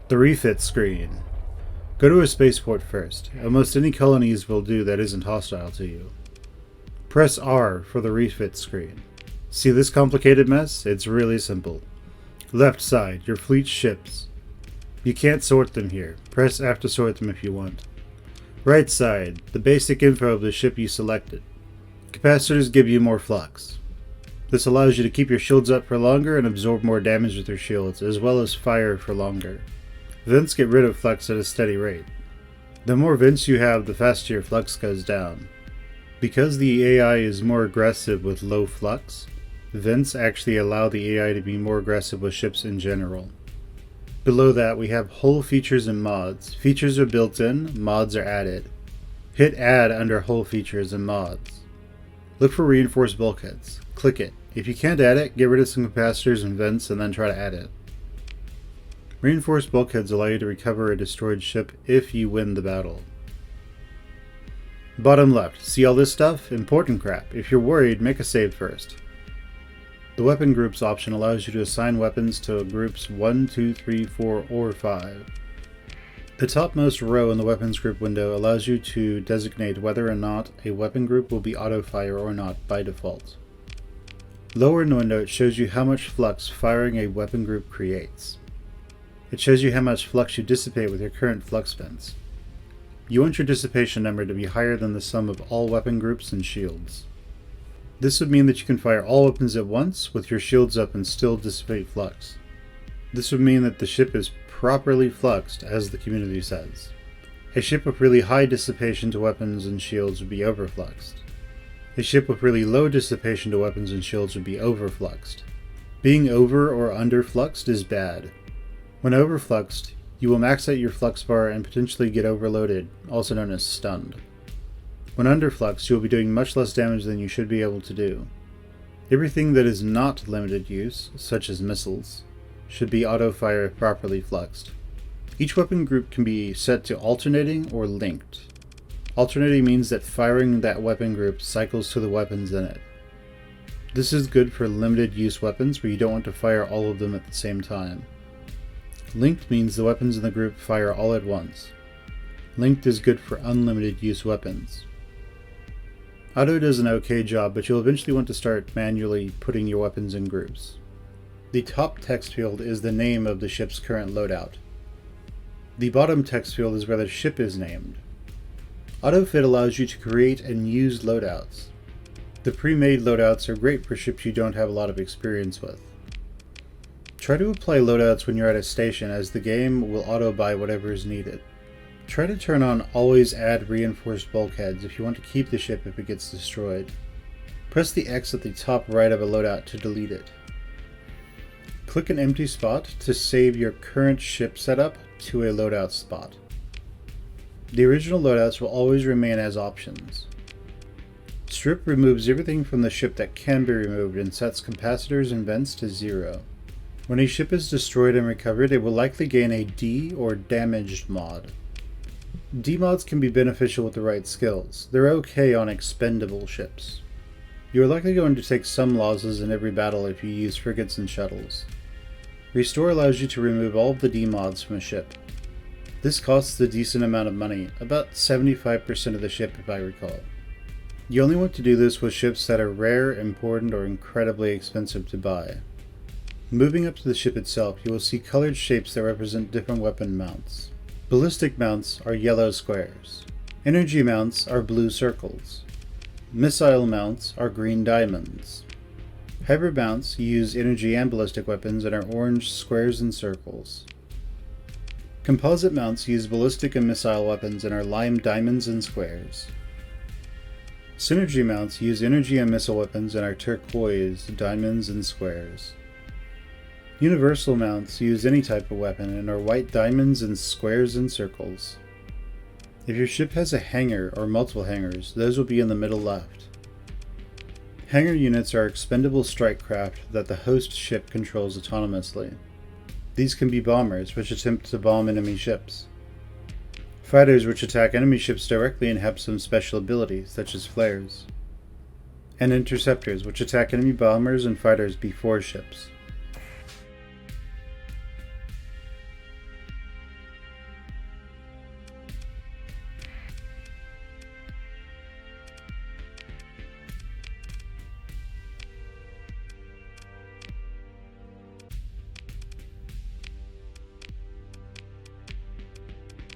The Refit screen. Go to a spaceport first. Almost any colonies will do that isn't hostile to you. Press R for the Refit screen. See this complicated mess? It's really simple. Left side, your fleet ships. You can't sort them here. Press F to sort them if you want. Right side, the basic info of the ship you selected. Capacitors give you more flux. This allows you to keep your shields up for longer and absorb more damage with your shields, as well as fire for longer. Vents get rid of flux at a steady rate. The more vents you have, the faster your flux goes down. Because the AI is more aggressive with low flux, vents actually allow the AI to be more aggressive with ships in general. Below that, we have hull features and mods. Features are built in, mods are added. Hit add under hull features and mods. Look for reinforced bulkheads. Click it. If you can't add it, get rid of some capacitors and vents and then try to add it. Reinforced bulkheads allow you to recover a destroyed ship if you win the battle. Bottom left, see all this stuff? Important crap. If you're worried, make a save first. The weapon groups option allows you to assign weapons to groups 1, 2, 3, 4, or 5. The topmost row in the weapons group window allows you to designate whether or not a weapon group will be auto-fire or not by default. Lower in the window, it shows you how much flux firing a weapon group creates. It shows you how much flux you dissipate with your current flux vents. You want your dissipation number to be higher than the sum of all weapon groups and shields. This would mean that you can fire all weapons at once with your shields up and still dissipate flux. This would mean that the ship is properly fluxed, as the community says. A ship with really high dissipation to weapons and shields would be overfluxed. A ship with really low dissipation to weapons and shields would be overfluxed. Being over or underfluxed is bad. When overfluxed, you will max out your flux bar and potentially get overloaded, also known as stunned. When underfluxed, you will be doing much less damage than you should be able to do. Everything that is not limited use, such as missiles, should be auto-fire if properly fluxed. Each weapon group can be set to alternating or linked. Alternating means that firing that weapon group cycles to the weapons in it. This is good for limited use weapons where you don't want to fire all of them at the same time. Linked means the weapons in the group fire all at once. Linked is good for unlimited use weapons. Auto does an okay job, but you'll eventually want to start manually putting your weapons in groups. The top text field is the name of the ship's current loadout. The bottom text field is where the ship is named. Autofit allows you to create and use loadouts. The pre-made loadouts are great for ships you don't have a lot of experience with. Try to apply loadouts when you're at a station, as the game will auto-buy whatever is needed. Try to turn on Always Add Reinforced Bulkheads if you want to keep the ship if it gets destroyed. Press the X at the top right of a loadout to delete it. Click an empty spot to save your current ship setup to a loadout spot. The original loadouts will always remain as options. Strip removes everything from the ship that can be removed and sets capacitors and vents to 0. When a ship is destroyed and recovered, it will likely gain a D or damaged mod. D mods can be beneficial with the right skills. They're okay on expendable ships. You are likely going to take some losses in every battle if you use frigates and shuttles. Restore allows you to remove all of the D mods from a ship. This costs a decent amount of money, about 75% of the ship if I recall. You only want to do this with ships that are rare, important, or incredibly expensive to buy. Moving up to the ship itself, you will see colored shapes that represent different weapon mounts. Ballistic mounts are yellow squares. Energy mounts are blue circles. Missile mounts are green diamonds. Hybrid mounts use energy and ballistic weapons and are orange squares and circles. Composite mounts use ballistic and missile weapons and are lime diamonds and squares. Synergy mounts use energy and missile weapons and are turquoise diamonds and squares. Universal mounts use any type of weapon and are white diamonds and squares and circles. If your ship has a hangar or multiple hangars, those will be in the middle left. Hangar units are expendable strike craft that the host ship controls autonomously. These can be bombers, which attempt to bomb enemy ships. Fighters, which attack enemy ships directly and have some special abilities, such as flares. And interceptors, which attack enemy bombers and fighters before ships.